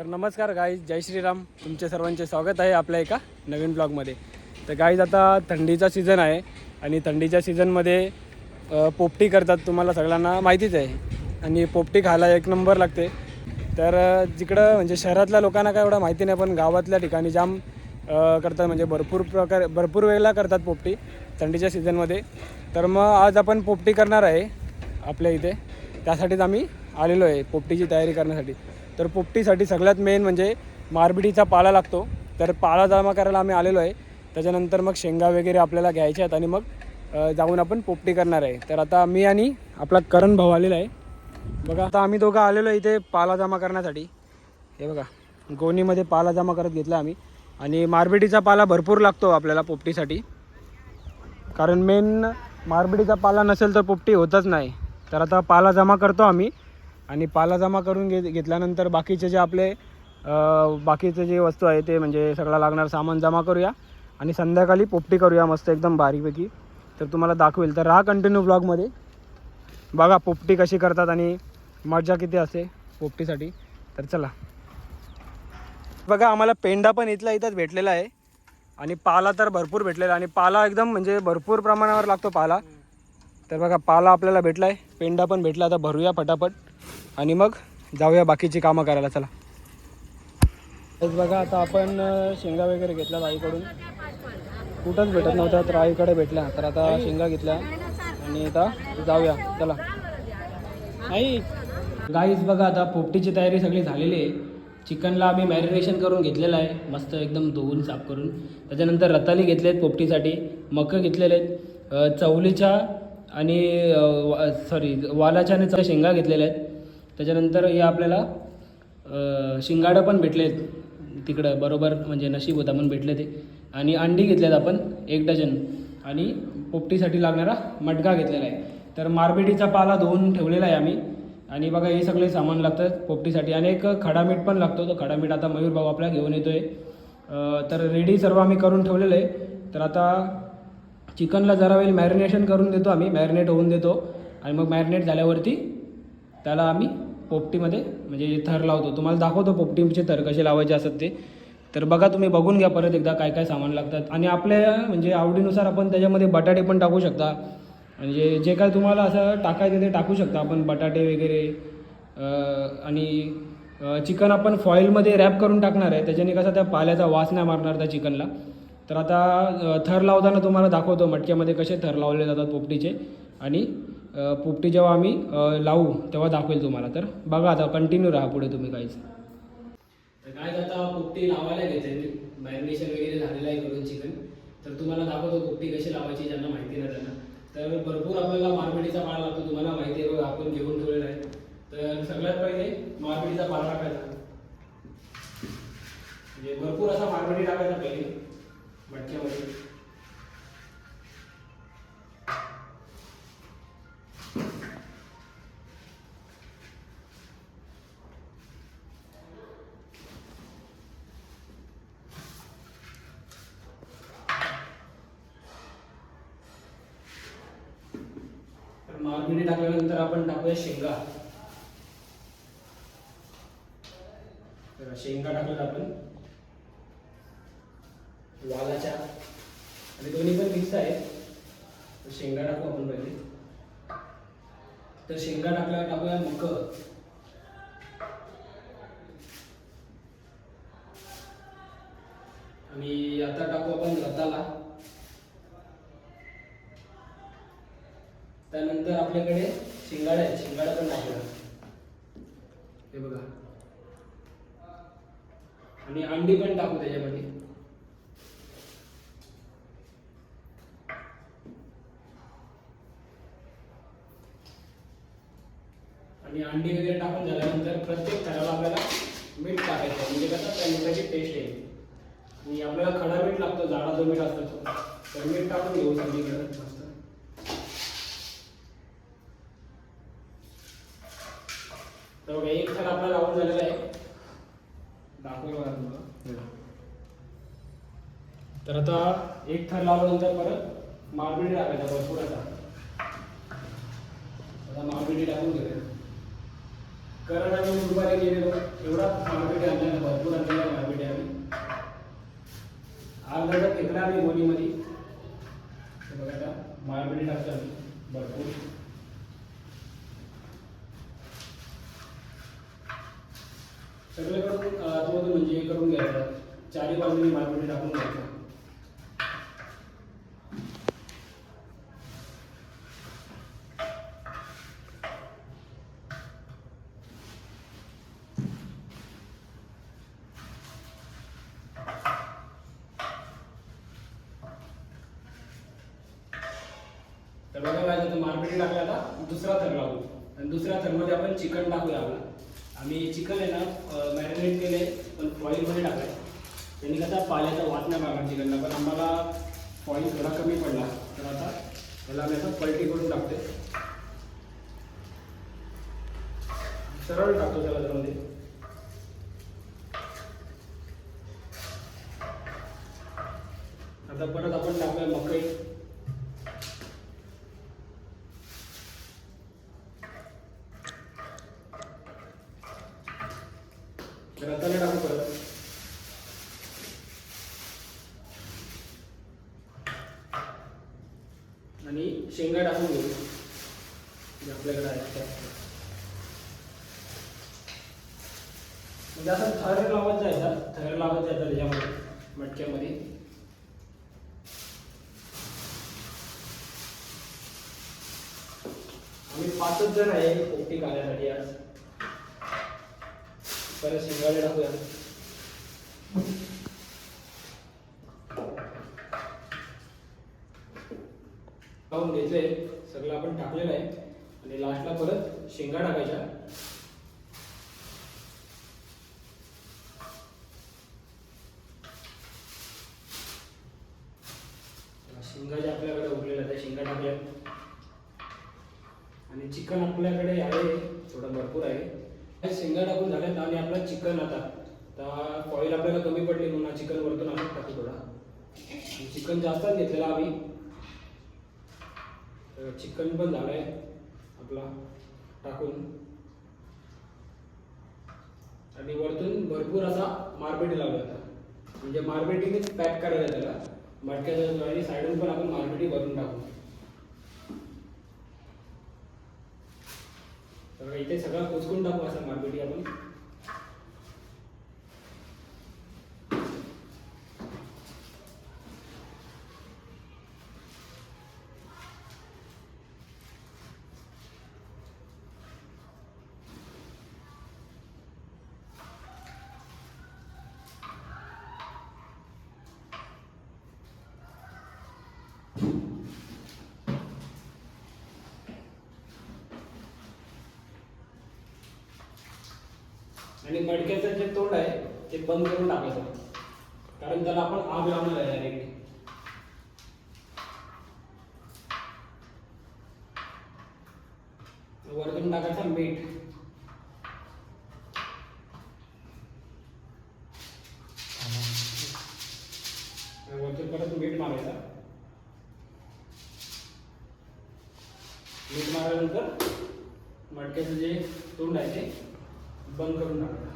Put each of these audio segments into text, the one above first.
तर नमस्कार गाईज, जय श्रीराम. तुमचे सर्वांचे स्वागत आहे आपल्या एका नवीन ब्लॉगमध्ये. तर गाईज आता थंडीचा सीझन आहे आणि थंडीच्या सीझनमध्ये पोपटी करतात, तुम्हाला सगळ्यांना माहितीच आहे. आणि पोपटी खायला एक नंबर लागते. तर जिकडं म्हणजे शहरातल्या लोकांना काय एवढं माहिती नाही, पण गावातल्या ठिकाणी जाम करतात, म्हणजे भरपूर वेळेला करतात पोपटी थंडीच्या सीझनमध्ये. तर मग आज आपण पोपटी करणार आहे आपल्या इथे. त्यासाठीच आम्ही आलेलो आहे पोपटीची तयारी करण्यासाठी. तर पोपटीसाठी सगळ्यात मेन म्हणजे मारबिडीचा पाला लागतो. तर पाला जमा करायला आम्ही आलेलो आहे. त्याच्यानंतर मग शेंगा वगैरे आपल्याला घ्यायच्या आहेत आणि मग जाऊन आपण पोपटी करणार आहे. तर आता मी आणि आपला करण भाऊ आलेला आहे. बघा, आता आम्ही दोघं आलेलो आहे इथे पाला जमा करण्यासाठी. हे बघा, गोणीमध्ये पाला जमा करत घेतला आम्ही. आणि मारबिडीचा पाला भरपूर लागतो आपल्याला पोपटीसाठी, कारण मेन मारबिडीचा पाला नसेल तर पोपटी होतच नाही. तर आता पाला जमा करतो आम्ही. आणि पाला जमा करून घेतल्यानंतर बाकीचे जे आपले बाकीचे जे वस्तू आहे ते म्हणजे सगळा लागणार सामान जमा करूया आणि संध्याकाळी पोपटी करूया मस्त एकदम बारीकपैकी. तर तुम्हाला दाखवेल, तर राहा कंटिन्यू ब्लॉगमध्ये. बघा पोपटी कशी करतात आणि मजा किती असते पोपटीसाठी. तर चला. बघा, आम्हाला पेंडा पण इथंच भेटलेला आहे आणि पाला तर भरपूर भेटलेला. आणि पाला एकदम म्हणजे भरपूर प्रमाणावर लागतो पाला. तर बघा, पाला आपल्याला भेटला आहे, पेंडा पण भेटला. आता भरूया फटाफट आणि मग जाऊया बाकीची कामं करायला. चला. तेच बघा, आता आपण शेंगा वगैरे घेतल्या आईकडून. कुठंच भेटत नव्हत्या तर आईकडे भेटल्या. तर आता शेंगा घेतल्या आणि आता जाऊया. चला. आई गाईज बघा, आता पोपटीची तयारी सगळी झालेली आहे. चिकनला आम्ही मॅरिनेशन करून घेतलेलं आहे मस्त एकदम धुवून साफ करून. त्याच्यानंतर रताली घेतले आहेत पोपटीसाठी, मकं घेतलेले आहेत, चवलीच्या आणि वालाच्या आणि शेंगा घेतलेल्या आहेत. त्याच्यानंतर हे आपल्याला शिंगाडं पण भेटले आहेत तिकडं, बरोबर म्हणजे नशीब होता म्हणून भेटले ते. आणि अंडी घेतल्यात आपण 1 डझन. आणि पोपटीसाठी लागणारा मटका घेतलेला आहे. तर मारबिडीचा पाला धुवून ठेवलेला आहे आम्ही. आणि बघा, हे सगळे सामान लागतात पोपटीसाठी. आणि एक खडा मीठ पण लागतो. तो खडा मीठ आता मयूर भाऊ आपला घेऊन येतो आहे. तर रेडी सर्व आम्ही करून ठेवलेलं आहे. तर आता चिकनला जरा वेळ मॅरिनेशन करून देतो आम्ही, मॅरिनेट होऊन देतो. आणि मग मॅरिनेट झाल्यावरती त्याला आम्ही पोपटीमध्ये म्हणजे थर लावतो. तुम्हाला दाखवतो पोपटीचे थर कसे लावायचे असतात ते. तर बघा, तुम्ही बघून घ्या परत एकदा काय काय सामान लागतात. आणि आपल्या म्हणजे आवडीनुसार आपण त्याच्यामध्ये बटाटे पण टाकू शकता. म्हणजे जे काय तुम्हाला असं टाकायचं ते टाकू शकता आपण, बटाटे वगैरे. आणि चिकन आपण फॉईलमध्ये रॅप करून टाकणार आहे, त्याच्याने कसं त्या पाल्याचा वास नाही मारणार त्या चिकनला. तर आता थर लावताना तुम्हाला दाखवतो मटक्यामध्ये कसे थर लावले जातात पोपटीचे. आणि पोपटी जेव्हा आम्ही लावू तेव्हा दाखवेल तुम्हाला. तर बघा, आता कंटिन्यू राहा पुढे तुम्ही काहीच. तर काय आता पोपटी लावायला घेते मी, मॅरिनेशन वगैरे झालेलं आहे करून चिकन. तर तुम्हाला दाखवतो पोपटी कशी लावायची ज्यांना माहिती नाही त्यांना. तर भरपूर आपल्याला मारबिडीचा पाला लागतो, तुम्हाला माहिती आहे बघा, आपण घेऊन ठेवलेला आहे. तर सगळ्यात पहिले मारबिडीचा पाला टाकायचा, म्हणजे भरपूर असा मारबिडी टाकायचा पहिले मटक्यामध्ये. मारबिडी टाकल्यानंतर आपण टाकूया शेंगा. तर शेंगा टाकल्यात आपण वालाच्या, आणि दोन्ही पण मिक्स आहेत. तर शेंगा टाकू आपण पहिले. तर शेंगा टाकल्यावर टाकूया मकं. आणि आता टाकू आपण रताला. त्यानंतर आपल्याकडे शिंगाडा आहे, शिंगाडा पण टाकूया. हे बघा. आणि अंडी पण टाकू त्याच्यामध्ये. आणि अंडी वगैरे टाकून झाल्यानंतर प्रत्येक थराला आपल्याला मीठ टाकायचं, म्हणजे कसं त्या मिठाची टेस्ट येईल. आणि आपल्याला खडा मीठ लागतो, जाडा जो मीठ असतो तो. तर मीठ टाकून घेऊ सगळीकडे मस्त. तर बघा, एक थर आपला लावून झालेला आहे, दाखवूया बघा तुम्हाला. तर आता एक थर लावल्यानंतर परत मारबिडी टाकायचा भरपूर. आता मारबिडी टाकून घेऊया. कारण आम्ही दुपारी गेलेलो एवढा मार्केट आणला भरपूर आणलेला मार्केट आम्ही अर्धा फेकला आम्ही गोणीमध्ये बघा आता मार्केट टाकतो आम्ही भरपूर सगळीकडून तो म्हणजे हे करून घ्यायचं चारी बाजूने मार्केट टाकून घ्यायचं तर बघा काय आता मार्केट टाकला आता दुसरा थर लावू आणि दुसऱ्या थरमध्ये आपण चिकन टाकूया आपला आम्ही चिकन आहे ना मॅरिनेट केले पण फॉईलमध्ये टाकलं त्यांनी कसा पाल्याचा वास नाही लागला चिकनला पण आम्हाला फॉईल थोडा कमी पडला तर आता त्याला आम्ही असं पलटी करून टाकते सरळ टाकतो त्याला त्यामध्ये आता परत आपण टाकूया मकई रताळे टाकू परत आणि शेंगा टाकून घेऊ जे आपल्याकडे आहे म्हणजे असं थर लावत जायचा त्याच्यामध्ये मटक्यामध्ये आम्ही 5च जण आहे पोपटी खाण्यासाठी आज परत शेंगाडे टाकूया लावून घेतले सगळं आपण टाकलेलं आहे आणि लास्टला परत शेंगा टाकायच्या शेंगा ज्या आपल्याकडे उरलेल्या त्या शेंगा टाकल्या आणि चिकन आपल्याकडे आहे थोडं भरपूर आहे शेंगा टाकून झाल्यात आणि आपलं चिकन आता फॉईल आपल्याला कमी पडली म्हणून चिकन वरतून आपण टाकू थोडा चिकन जास्तच घेतलेला आम्ही चिकन पण झालंय आपला टाकून आणि वरतून भरपूर असा मारपेटी लावला होता म्हणजे मारपेटीनेच पॅक करायला त्याला मटक्याच्या आणि साईडून पण आपण मारपेटी भरून टाकू तर इथे सगळं कुचकून टाकू असं मारपेटी आपण आणि मडक्याचं जे तोंड आहे ते बंद करून टाकायचं कारण त्याला आपण आग लावणार आहे डायरेक्टली वरतून टाकायचं मीठ वरतून परत मीठ मारायचा मीठ मारल्यानंतर मडक्याचं जे तोंड आहे ते बंद करून टाका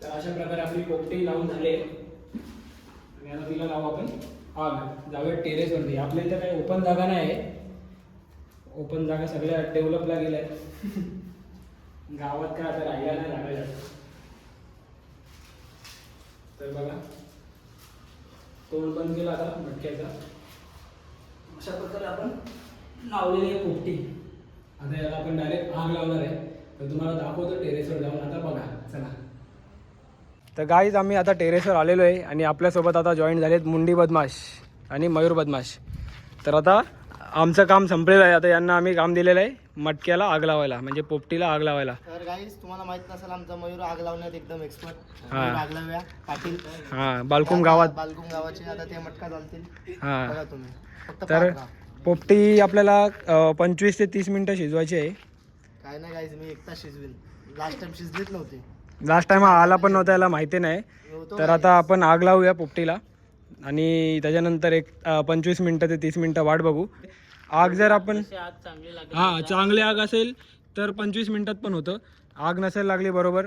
तर अशा प्रकारे आपली पोपटी लावून झाले आणि आता तिला लावू आपण आग जाऊया टेरेसवरती आपल्या इथे काही ओपन जागा नाही आहे ओपन जागा सगळ्या डेव्हलपला गेल्या गावात काय आता राहिल्या नाही जागा तर बघा तोंड बंद केला आता मटक्याचा अशा प्रकारे आपण लावलेली आहे पोपटी आता याला आपण डायरेक्ट आग लावणार आहे तर तुम्हाला दाखवतो टेरेसवर जाऊन आता बघा चला तर गाईज आम्ही आता टेरेसवर आलेलो आहे आणि आपल्यासोबत आता जॉईन झालेत मुंडी बदमाश आणि मयूर बदमाश तर आता आमचं काम संपलेलं आहे. आता यांना आम्ही काम दिलेलं आहे मटक्याला आग लावायला, म्हणजे पोपटीला आग लावायला. तर गाईस तुम्हाला माहित नसेल आमचा मयूर आग लावण्यात एकदम एक्सपर्ट. हा. आग लावूया पाटील. हां, बालकुम गावात. बालकुम गावाचे आता ते मटका चालतील. हां, बघा तुम्ही फक्त तर पाहत राहा. पोपटी आपल्याला 25 ते 30 मिनटं शिजवायची आहे. काय नाही गाईस, मी एक तास शिजवीन. लास्ट टाइम शिजलीच नव्हती. लास्ट टाइम आला पण नव्हता, याला माहिती नाही. नव्हतो तर guys. आता आपण आग लावूया पोपटीला आणि त्याच्यानंतर एक 25 मिनटं ते 30 मिनटं वाट बघू. आग जर आपण हां चांगली आग असेल तर 25 मिनटात पण होतं. आग नसेल लागली बरोबर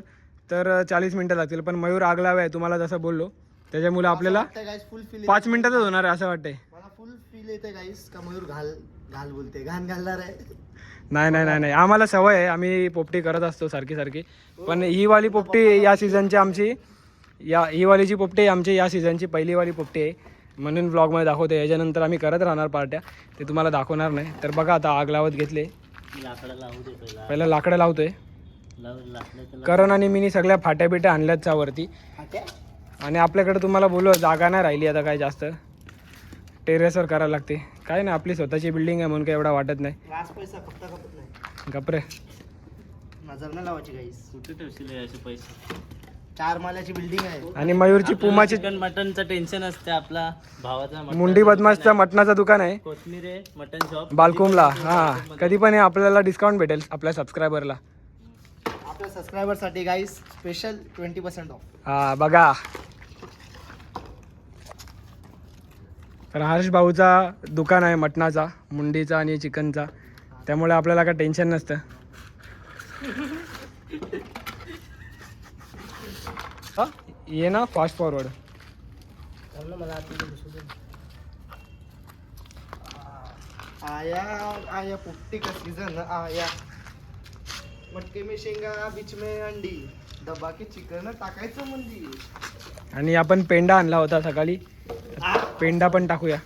तर 40 मिनटं लागतील. पण मयूर आग लावाय तुम्हाला जसं बोललो त्याच्यामुळे आपल्याला गाईस फुल फील 5 मिनटातच होणार आहे असं वाटतंय. मला फुल फील येते गाईस का मयूर घाल घाल बोलते, घाण घालणार आहे. नाही नाही नाही नाही, आम्हाला सवय आहे, आम्ही पोपटी करत असतो सारखी सारखी. पण ही वाली पोपटी या सीझनची आमची ही वालीची पोपटी आमची या सीझनची पहिलीवाली पोपटी आहे, म्हणून व्लॉगमध्ये दाखवते. याच्यानंतर आम्ही करत राहणार पार्ट्या, ते तुम्हाला दाखवणार नाही. तर बघा आता आग लावत घेतले. पहिला लाकडं लावतोय. करण आणि मिनी सगळ्या फाट्या बिट्या आणल्यात चावरती. आणि आपल्याकडे तुम्हाला बोललो जागा नाही राहिली आता काय जास्त, टेरेसवर करायला लागते. काय नाही, आपली स्वतःची बिल्डिंग आहे म्हणून काही एवढा वाटत नाही. वास पैसा फक्त खपत नाही. गपरे, नजर न लावायची गाईस. कुठे ठेवशील असे पैसे? 4 माल्याची बिल्डिंग आहे. आणि मयूरची पुमाची चिकन मटनचं टेन्शन असते. आपला भावाचा मुंडी बदमाशचं मटणाचं दुकान आहे कोथमीर आहे, मटन शॉप बालकुमला. हां, कधी पण आपल्याला डिस्काउंट भेटेल आपल्या सबस्क्रायबरला. आपल्या सबस्क्रायबरसाठी गाईस स्पेशल 20% ऑफ. हां बघा, तर हर्ष भाऊचा दुकान आहे मटणाचा, मुंडीचा आणि चिकनचा, त्यामुळे आपल्याला काय टेन्शन नसतं. हा ये ना फास्ट फॉरवर्ड. आया आया पोपटी का सीजन आया, मटके में शेंगा बीच में अंडी, दबा के चिकन टाकायचं मंदी. आणि आपण पेंडा आणला होता सकाळी, पेंडा पण टाकूया.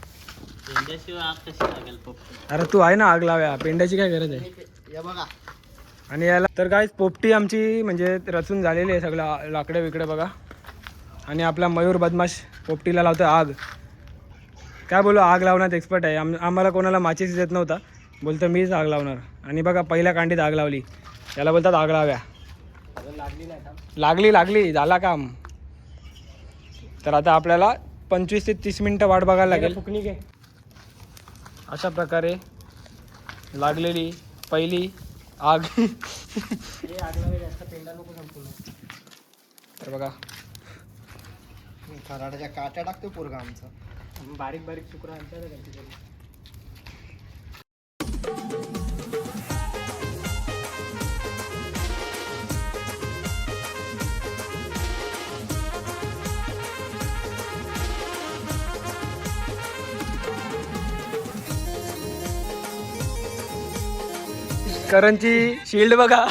पेंड्याशिवाय आग कशी लागेल पोपटी? अरे तू आहे ना आग लाव्या, पेंड्याची काय गरज आहे. या बघा आणि याला तर काय पोपटी आमची म्हणजे रचून झालेली आहे, सगळं लाकडे विकडे बघा. आणि आपला मयूर बदमाश पोपटीला लावतोय आग. काय बोलू, आग लावण्यात एक्सपर्ट आहे. आम्हाला कोणाला माचीस देत नव्हता, बोलतो मीच आग लावणार. आणि बघा पहिल्या कांडीत आग लावली, त्याला बोलतात आग लाव्या. लागली झाला काम. तर आता आपल्याला 25 ते 30 मिनटं वाट बघायला लागेल. अशा प्रकारे लागलेली पहिली आग. तर बघा खराड्याच्या काट्या टाकतो पोरगा आमचा. बारीक बारीक तुकडा. करणची शिल्ड बघा.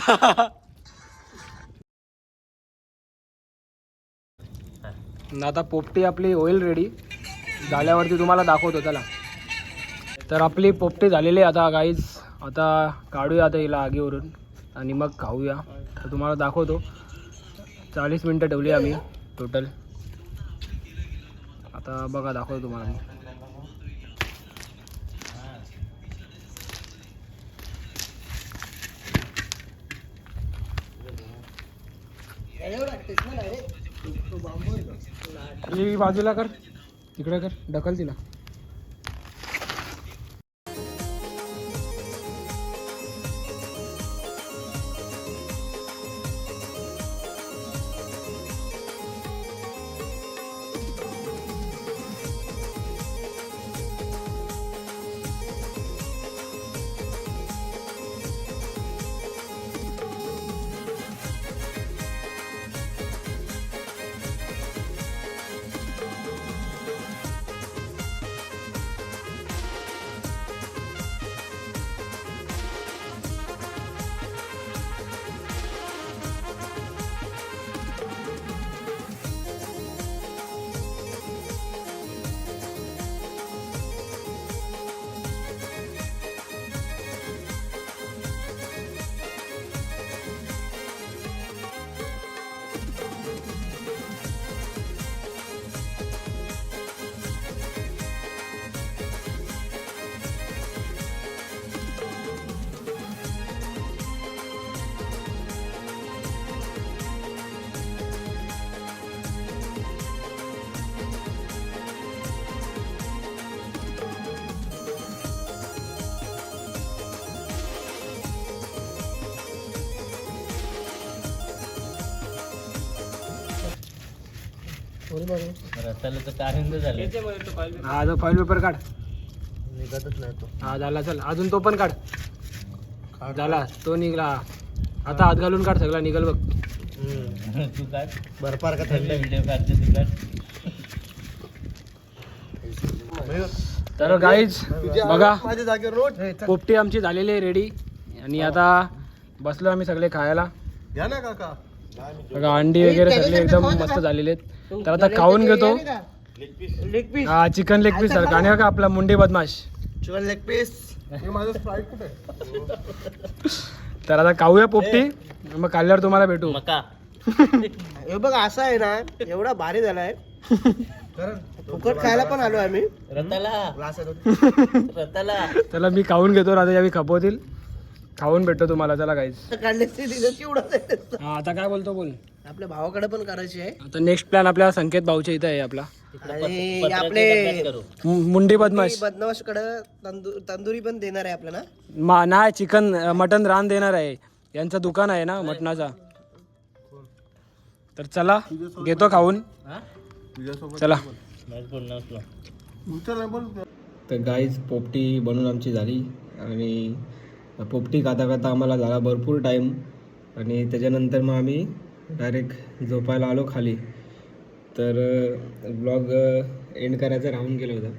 आता पोपटी आपली होईल रेडी झाल्यावरती तुम्हाला दाखवतो. चला, तर आपली पोपटी झालेली आहे आता गाईज. आता काढूया आता हिला आगीवरून आणि मग खाऊया. तर तुम्हाला दाखवतो. 40 मिनटं ठेवली आम्ही टोटल. आता बघा दाखवतो तुम्हाला. ही बाजूला कर, तिकडे कर, ढकल तिला. रताला तर कारंद झाले. हा जो फॉईल पेपर काढ. निघतच नाही तो. हा झाला, चल अजून तो पण काढ. झाला तो निघला. आता हात घालून काढ, सगळा निघल बघ. तू काढ. बर्फार का थंड थंड व्हिडिओ काढते तू काढ. तर गाईज बघा, माझ्या जागेवर रोड पोपटी आमची झालेली आहे रेडी. आणि आता बसलो आम्ही सगळे खायला. घ्या ना काका. बघा अंडी वगैरे सगळे एकदम मस्त झालेले आहेत. तर आता खाऊन घेतो. हा चिकन लेग पीस सारखा. आणि बघा आपला मुंडी बदमाश. Chicken leg piece. माझं स्प्राईट कुठे? तर आता खाऊया पोपटी, मग खाल्ल्यावर तुम्हाला भेटू. मका. हे बघ असं आहे ना, एवढा भारी झालाय. फुकट खायला पण आलो आम्ही. रताला. ग्लास आहे रताला. चला मी खाऊन घेतो, आता यावी खपवतील. खाऊन भेटतो तुम्हाला. चला गाईज. काढण्याची दिलं चिवडा. हा आता काय बोलतो बोल. आपल्या भावाकडे पण करायची आहे. आता नेक्स्ट प्लॅन आपल्या संकेत भाऊच्या इथं आहे आपला. आणि पत्राचे आपले डब्यात करू. मुंडी बदमाश. बदमाश कडे तंदुरी पण देणार आहे आपल्याला. नाही चिकन मटन रान देणार आहे. यांचं दुकान आहे ना मटणाचा. तर चला घेतो खाऊन. हा? चला. माझं बोलणं असलं. तर गाईज पोपटी बनवून आमची झाली. आणि पोपटी खाता खाता आम्हाला झाला भरपूर टाईम. आणि त्याच्यानंतर मग आम्ही डायरेक्ट झोपायला आलो खाली. तर ब्लॉग एंड करायचं राहून गेलं होतं.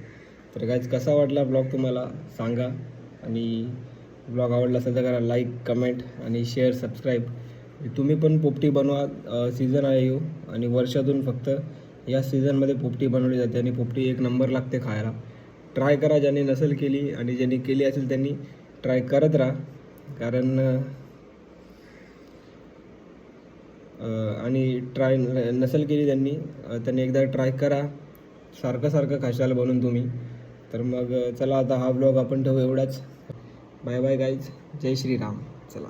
तर गाईज कसा वाटला ब्लॉग तुम्हाला सांगा. आणि ब्लॉग आवडला असेल तर करा लाईक, कमेंट आणि शेअर, सबस्क्राईब. तुम्ही पण पोपटी बनवा. सीझन आहे येऊ आणि वर्षातून फक्त या सीझनमध्ये पोपटी बनवली जाते. आणि पोपटी एक नंबर लागते खायला. ट्राय करा ज्यांनी नसेल केली, आणि ज्यांनी केली असेल त्यांनी ट्राय करत राहा. कारण आणि ट्राय नसेल केली त्यांनी एकदा ट्राय करा. सारखं सारखं खाशाल बनवून तुम्ही. तर मग चला आता हा ब्लॉग आपण ठेवू एवढाच. Bye bye guys. जय श्रीराम. चला.